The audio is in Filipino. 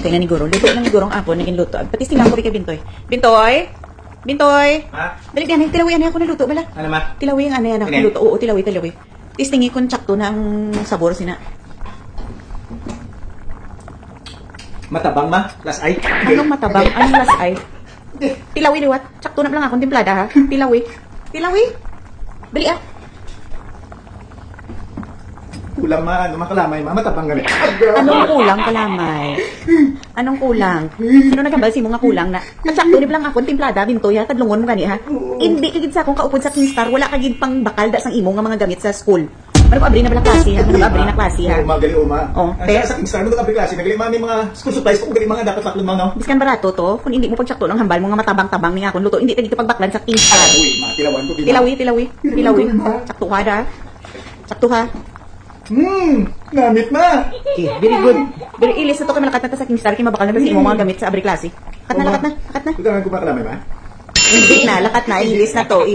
Okay na ni Guro. Luto na ni Gurong apon, naging luto. Pati silang ko kay Bintoy. Bintoy? Bintoy? Ha? Dali yan, tilawi yan ako na luto bala. Ano ma? Tilawi ang ano yan ako luto. Oo, tilawi. Tistingi ko tsakto na ang sabor sina. Matabang ma? Last eye? Anong matabang? Anong last eye? Tilawi liwat. Tsakto na lang akong timplada ha. Tilawi. Dali ah. Kulang ma, ano makalamay ma? Matabang ganit. Anong kulang kalamay? Anong kulang? Ano nagkabalsi mo nga kulang na? At sakto ni lang akong timplada, Bintoy ha, tadlungon mo gani ha. Hindi kagid sa akong kaupod sa Kingstar, wala kagid pang bakal da sang imo nga mga gamit sa school. Ano abri na bala klase ha? Ano abri na klase ha? Magali uma. Oh, sa Kingstar mo abri klase, nagali ma may mga school supplies kung gali mga dapat laklon mga no. Biskan barato to, kung hindi mo pagsakto lang hambal mo nga matabang-tabang ni akong luto, hindi tagid pagbaklan sa Kingstar. Uy, ma tilawan ko Tilawi. Sakto ha da. Sakto ha. Namit ma. Okay, very good. Very ilis na to kay malakat na ta sa Kingstar kay mabakal na ta sa imo mga gamit sa abri klase. Lakat na. Kulang ko ba kalamay ma? Hindi na, lakat na, ilis na to.